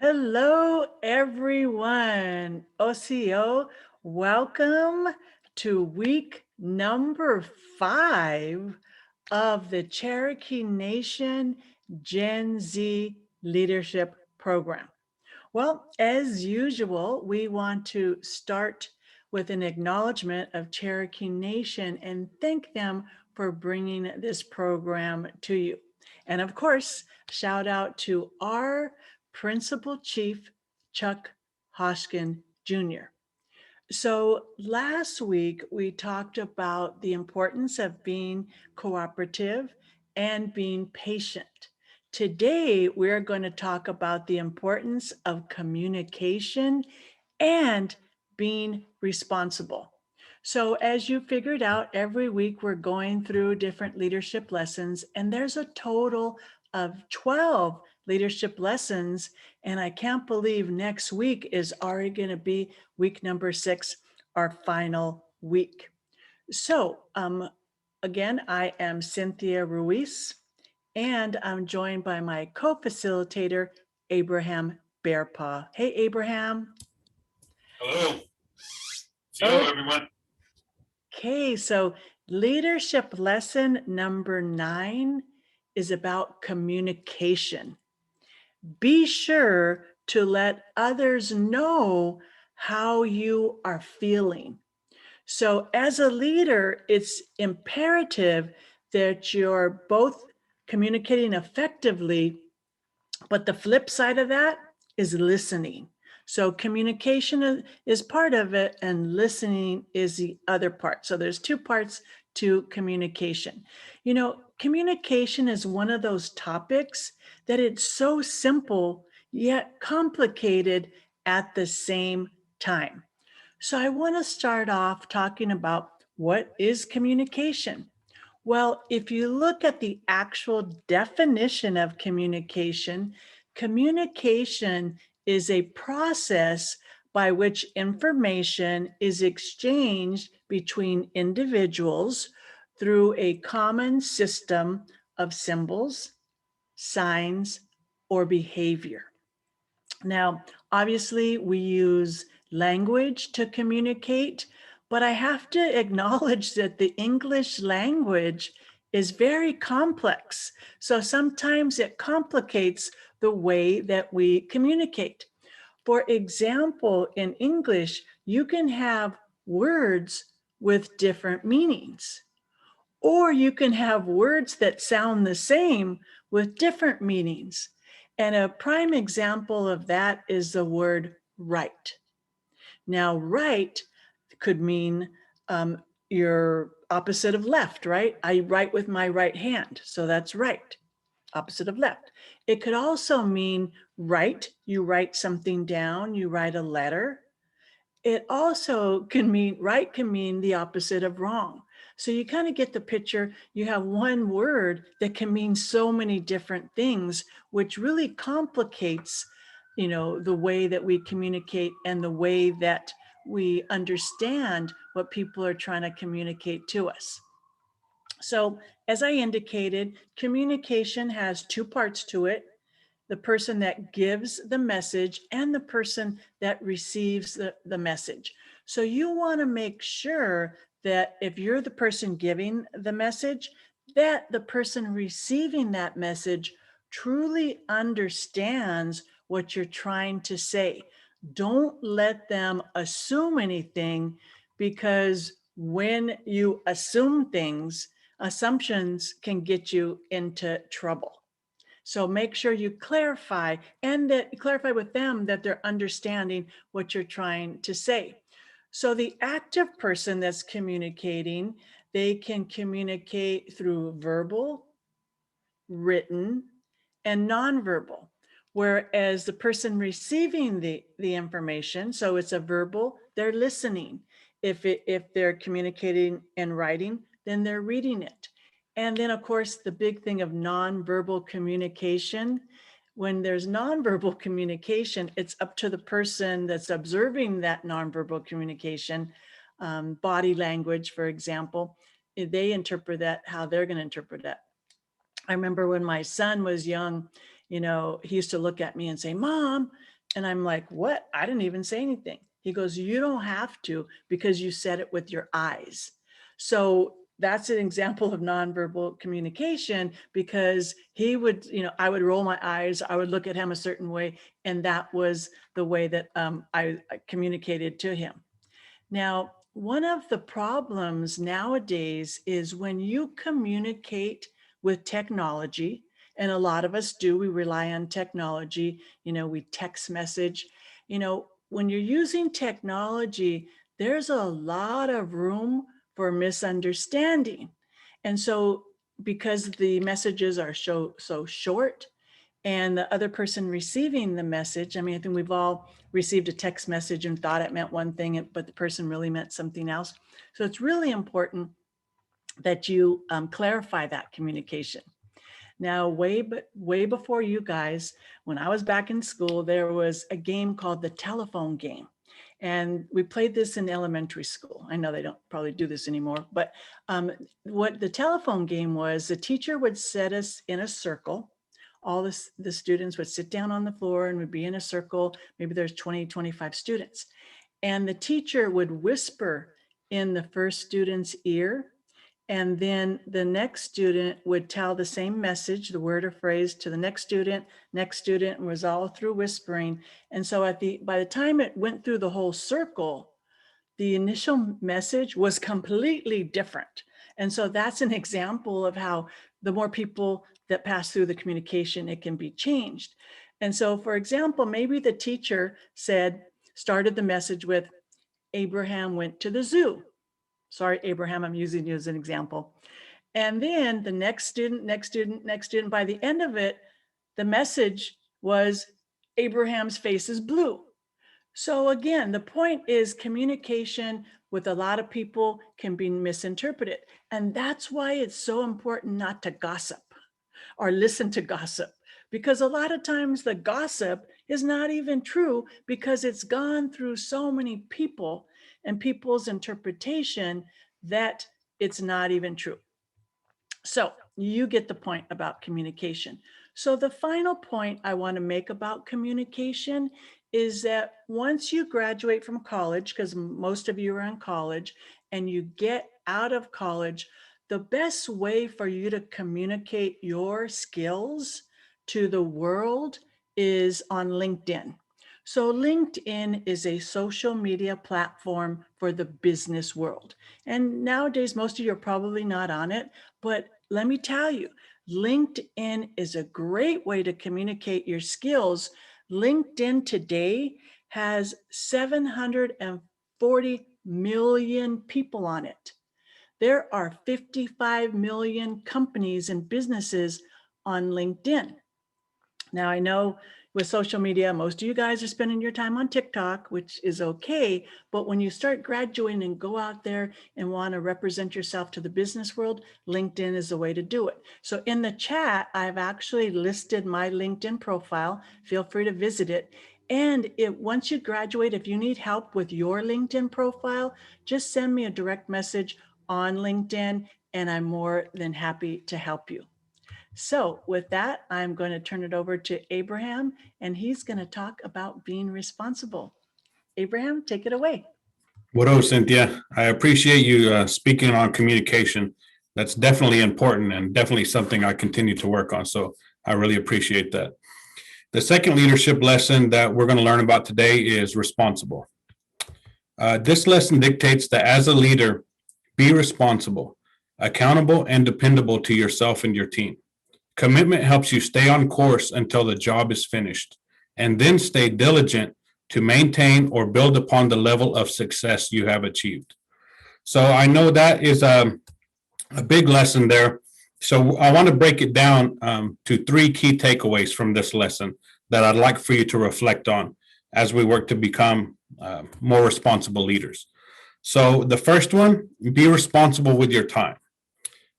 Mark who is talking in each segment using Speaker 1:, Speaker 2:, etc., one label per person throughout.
Speaker 1: Hello, everyone. OCO, welcome to week number 5 of the Cherokee Nation Gen Z Leadership Program. Well, as usual, we want to start with an acknowledgement of Cherokee Nation and thank them for bringing this program to you. And of course, shout out to our Principal Chief, Chuck Hoskin Jr. So last week, we talked about the importance of being cooperative and being patient. Today, we're going to talk about the importance of communication and being responsible. So, as you figured out, every week we're going through different leadership lessons, and there's a total of 12 leadership lessons. And I can't believe next week is already going to be week number 6, our final week. So, again, I am Cynthia Ruiz, and I'm joined by my co facilitator, Abraham Bearpaw. Hey, Abraham.
Speaker 2: Hello. Hello, everyone.
Speaker 1: Okay, so leadership lesson number 9 is about communication. Be sure to let others know how you are feeling. So, as a leader, it's imperative that you're both communicating effectively, but the flip side of that is listening. So communication is part of it and listening is the other part. So there's two parts to communication. Communication is one of those topics that it's so simple yet complicated at the same time. So I want to start off talking about what is communication. Well, if you look at the actual definition of communication, communication is a process by which information is exchanged between individuals through a common system of symbols, signs, or behavior. Now, obviously, we use language to communicate, but I have to acknowledge that the English language is very complex. So sometimes it complicates the way that we communicate. For example, in English, you can have words with different meanings, or you can have words that sound the same with different meanings. And a prime example of that is the word right. Now, right could mean your opposite of left, right? I write with my right hand, so that's right, opposite of left. It could also mean write, you write something down, you write a letter. It also can mean, right can mean the opposite of wrong. So you kind of get the picture. You have one word that can mean so many different things, which really complicates, the way that we communicate and the way that we understand what people are trying to communicate to us. So, as I indicated, communication has two parts to it: the person that gives the message and the person that receives the message. So, you want to make sure that if you're the person giving the message, that the person receiving that message truly understands what you're trying to say. Don't let them assume anything, because when you assume things, assumptions can get you into trouble. So make sure you clarify, and that clarify with them that they're understanding what you're trying to say. So the active person that's communicating, they can communicate through verbal, written, and nonverbal. Whereas the person receiving the information, so it's a verbal, they're listening. If they're communicating and writing, then they're reading it. And then, of course, the big thing of nonverbal communication. When there's nonverbal communication, it's up to the person that's observing that nonverbal communication, body language, for example. They interpret that how they're going to interpret that. I remember when my son was young, He used to look at me and say, Mom, and I'm like, what? I didn't even say anything. He goes, you don't have to because you said it with your eyes. So that's an example of nonverbal communication because he would, I would roll my eyes, I would look at him a certain way, and that was the way that I communicated to him. Now, one of the problems nowadays is when you communicate with technology, and a lot of us do, we rely on technology, we text message, when you're using technology, there's a lot of room for misunderstanding. And so, because the messages are so short, and the other person receiving the message, I mean, I think we've all received a text message and thought it meant one thing, but the person really meant something else. So it's really important that you clarify that communication. Now, way before you guys, when I was back in school, there was a game called the telephone game. And we played this in elementary school. I know they don't probably do this anymore, but what the telephone game was, the teacher would set us in a circle. All the students would sit down on the floor and would be in a circle. Maybe there's 20, 25 students. And the teacher would whisper in the first student's ear, and then the next student would tell the same message, the word or phrase, to the next student, and was all through whispering. And so by the time it went through the whole circle, the initial message was completely different. And so that's an example of how the more people that pass through the communication, it can be changed. And so, for example, maybe the teacher started the message with, Abraham went to the zoo. Sorry, Abraham, I'm using you as an example. And then the next student, by the end of it, the message was, Abraham's face is blue. So again, the point is communication with a lot of people can be misinterpreted. And that's why it's so important not to gossip or listen to gossip, because a lot of times the gossip is not even true because it's gone through so many people and people's interpretation that it's not even true. So you get the point about communication. So the final point I want to make about communication is that once you graduate from college, because most of you are in college, and you get out of college, the best way for you to communicate your skills to the world is on LinkedIn. So LinkedIn is a social media platform for the business world. And nowadays, most of you are probably not on it, but let me tell you, LinkedIn is a great way to communicate your skills. LinkedIn today has 740 million people on it. There are 55 million companies and businesses on LinkedIn. Now, I know with social media, most of you guys are spending your time on TikTok, which is okay. But when you start graduating and go out there and want to represent yourself to the business world, LinkedIn is the way to do it. So in the chat, I've actually listed my LinkedIn profile. Feel free to visit it. And once you graduate, if you need help with your LinkedIn profile, just send me a direct message on LinkedIn, and I'm more than happy to help you. So with that, I'm going to turn it over to Abraham, and he's going to talk about being responsible. Abraham, take it away.
Speaker 2: Wado, Cynthia. I appreciate you speaking on communication. That's definitely important and definitely something I continue to work on. So I really appreciate that. The second leadership lesson that we're going to learn about today is responsible. This lesson dictates that as a leader, be responsible, accountable, and dependable to yourself and your team. Commitment helps you stay on course until the job is finished, and then stay diligent to maintain or build upon the level of success you have achieved. So I know that is a big lesson there. So I want to break it down to three key takeaways from this lesson that I'd like for you to reflect on as we work to become more responsible leaders. So the first one, be responsible with your time.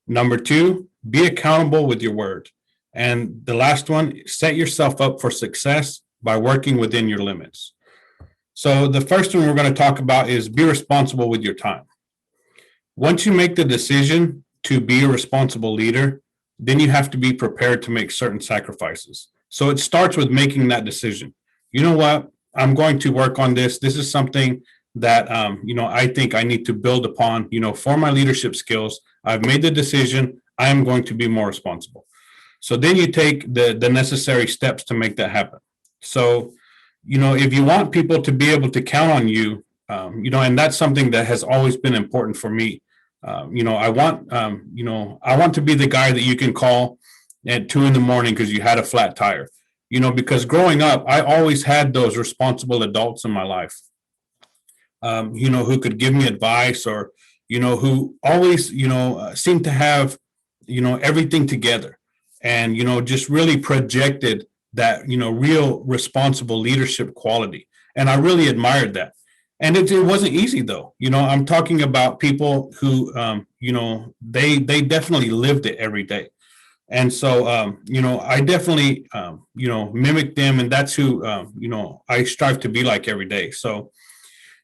Speaker 2: Number two, be accountable with your word. And the last one, set yourself up for success by working within your limits. So the first one we're going to talk about is be responsible with your time. Once you make the decision to be a responsible leader, then you have to be prepared to make certain sacrifices. So it starts with making that decision. You know what? I'm going to work on this. This is something that, I think I need to build upon, for my leadership skills. I've made the decision. I am going to be more responsible. So then you take the necessary steps to make that happen. So, if you want people to be able to count on you, and that's something that has always been important for me. I want to be the guy that you can call at 2 a.m. because you had a flat tire. Because growing up, I always had those responsible adults in my life, who could give me advice, or, who always, seemed to have, everything together, and, just really projected that, real responsible leadership quality. And I really admired that. And it wasn't easy, though. I'm talking about people who, they definitely lived it every day. And so, I definitely, mimic them, and that's who, I strive to be like every day. So,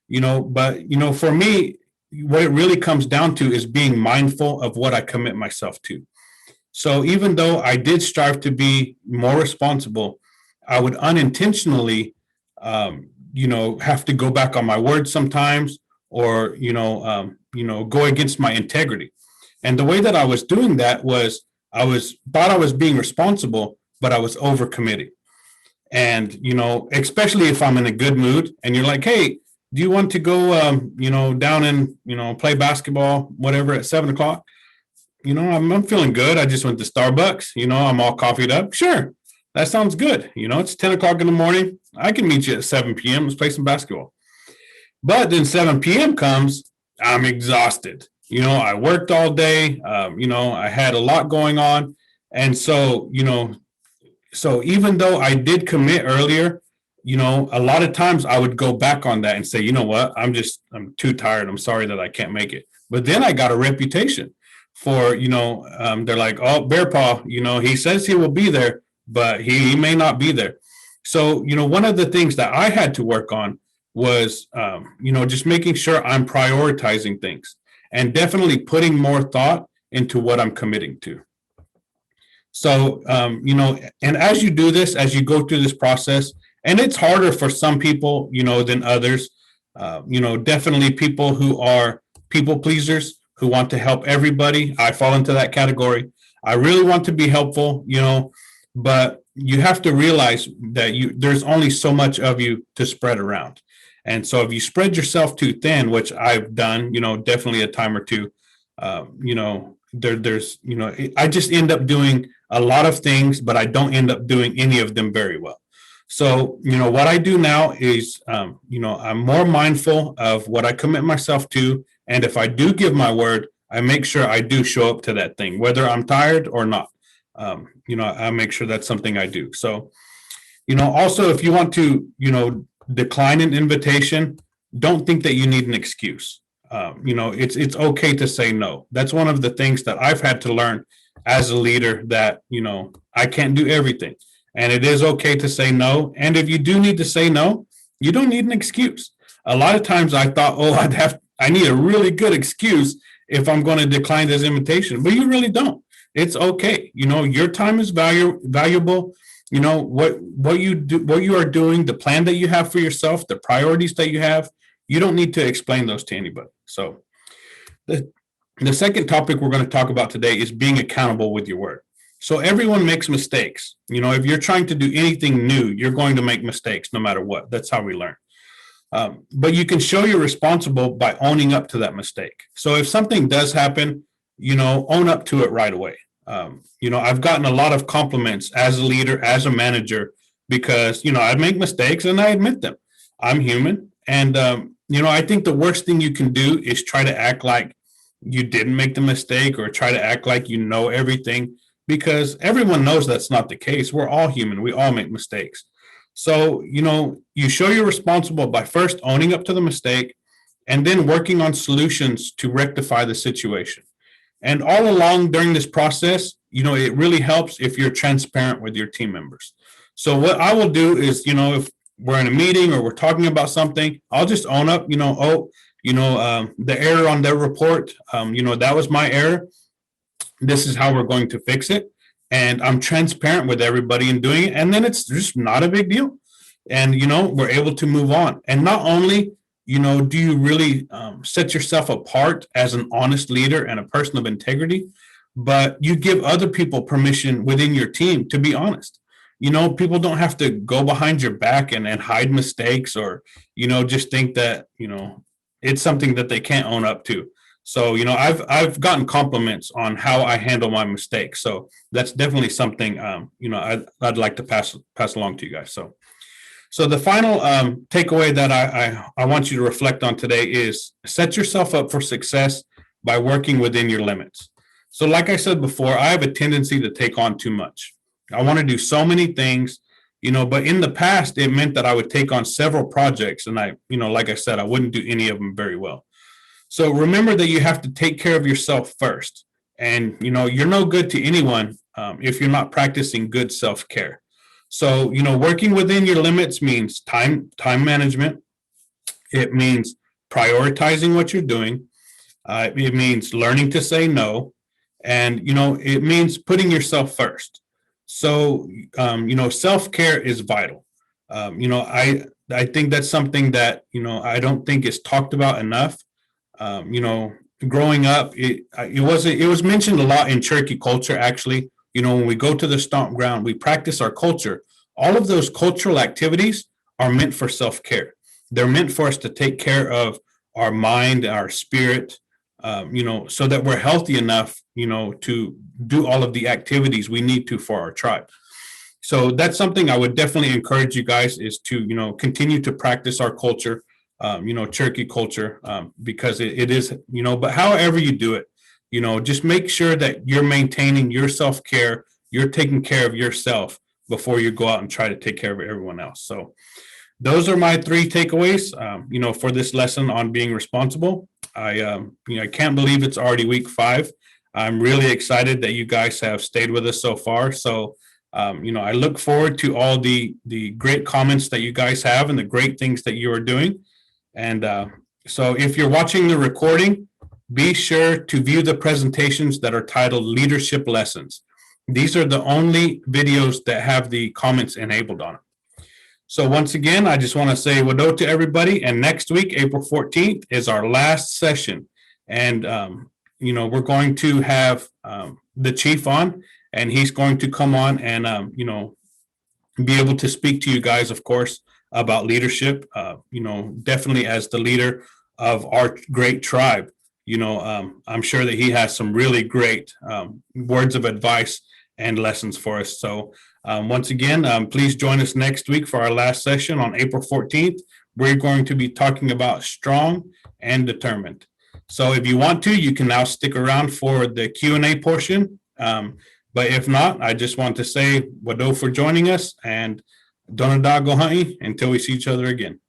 Speaker 2: but, for me, what it really comes down to is being mindful of what I commit myself to. So even though I did strive to be more responsible, I would unintentionally, have to go back on my word sometimes, or, go against my integrity. And the way that I was doing that was thought I was being responsible, but I was overcommitting. And, especially if I'm in a good mood and you're like, hey, do you want to go, down and, play basketball, whatever, at 7 o'clock? I'm feeling good. I just went to Starbucks, I'm all coffeeed up. Sure. That sounds good. It's 10 o'clock in the morning. I can meet you at 7 p.m. Let's play some basketball. But then 7 p.m. comes, I'm exhausted. I worked all day. I had a lot going on. And so, so even though I did commit earlier, a lot of times I would go back on that and say, you know what, I'm too tired. I'm sorry that I can't make it. But then I got a reputation for, they're like, oh, Bearpaw, he says he will be there, but he may not be there. So, one of the things that I had to work on was, just making sure I'm prioritizing things, and definitely putting more thought into what I'm committing to. So, and as you do this, as you go through this process, and it's harder for some people, than others, definitely people who are people pleasers, who want to help everybody. I fall into that category. I really want to be helpful, but you have to realize that there's only so much of you to spread around. And so if you spread yourself too thin, which I've done, definitely a time or two, there's, I just end up doing a lot of things, but I don't end up doing any of them very well. So, what I do now is, I'm more mindful of what I commit myself to. And if I do give my word, I make sure I do show up to that thing, whether I'm tired or not. I make sure that's something I do. So, also, if you want to, decline an invitation, don't think that you need an excuse. It's okay to say no. That's one of the things that I've had to learn as a leader, that, I can't do everything. And it is okay to say no. And if you do need to say no, you don't need an excuse. A lot of times I thought, I need a really good excuse if I'm going to decline this invitation, but you really don't. It's okay. Your time is valuable. What you are doing, the plan that you have for yourself, the priorities that you have, you don't need to explain those to anybody. So the second topic we're going to talk about today is being accountable with your word. So everyone makes mistakes. If you're trying to do anything new, you're going to make mistakes no matter what. That's how we learn. But you can show you're responsible by owning up to that mistake. So if something does happen, own up to it right away. I've gotten a lot of compliments as a leader, as a manager, because, I make mistakes and I admit them. I'm human. And, I think the worst thing you can do is try to act like you didn't make the mistake, or try to act like you know everything, because everyone knows that's not the case. We're all human. We all make mistakes. So, you show you're responsible by first owning up to the mistake, and then working on solutions to rectify the situation. And all along during this process, it really helps if you're transparent with your team members. So what I will do is, if we're in a meeting or we're talking about something, I'll just own up, the error on their report, that was my error. This is how we're going to fix it. and I'm transparent with everybody in doing it. And then it's just not a big deal. And, we're able to move on. And not only, do you really set yourself apart as an honest leader and a person of integrity, but you give other people permission within your team to be honest. People don't have to go behind your back and hide mistakes, or, just think that, it's something that they can't own up to. So, I've gotten compliments on how I handle my mistakes. So that's definitely something, I'd like to pass along to you guys. So the final takeaway that I want you to reflect on today is set yourself up for success by working within your limits. So like I said before, I have a tendency to take on too much. I want to do so many things, but in the past, it meant that I would take on several projects, and like I said, I wouldn't do any of them very well. So remember that you have to take care of yourself first. And, you're no good to anyone if you're not practicing good self-care. So, working within your limits means time management. It means prioritizing what you're doing. It means learning to say no. And, it means putting yourself first. So, self-care is vital. I think that's something that, I don't think is talked about enough. Growing up, it was mentioned a lot in Cherokee culture, actually. When we go to the stomp ground, we practice our culture. All of those cultural activities are meant for self-care. They're meant for us to take care of our mind, our spirit, so that we're healthy enough, to do all of the activities we need to for our tribe. So that's something I would definitely encourage you guys, is to, continue to practice our culture, Cherokee culture, because it is, but however you do it, just make sure that you're maintaining your self-care, you're taking care of yourself before you go out and try to take care of everyone else. So those are my 3 takeaways, for this lesson on being responsible. I can't believe it's already week 5. I'm really excited that you guys have stayed with us so far. So, I look forward to all the great comments that you guys have and the great things that you are doing. And so if you're watching the recording, be sure to view the presentations that are titled Leadership Lessons. These are the only videos that have the comments enabled on them. So once again, I just want to say Wado to everybody. And next week, April 14th, is our last session. And, we're going to have the chief on, and he's going to come on and, be able to speak to you guys, of course, about leadership, definitely as the leader of our great tribe. I'm sure that he has some really great words of advice and lessons for us. So once again, please join us next week for our last session on April 14th. We're going to be talking about strong and determined. So if you want to, you can now stick around for the Q&A portion. But if not, I just want to say Wado for joining us, and Donada go hunting until we see each other again.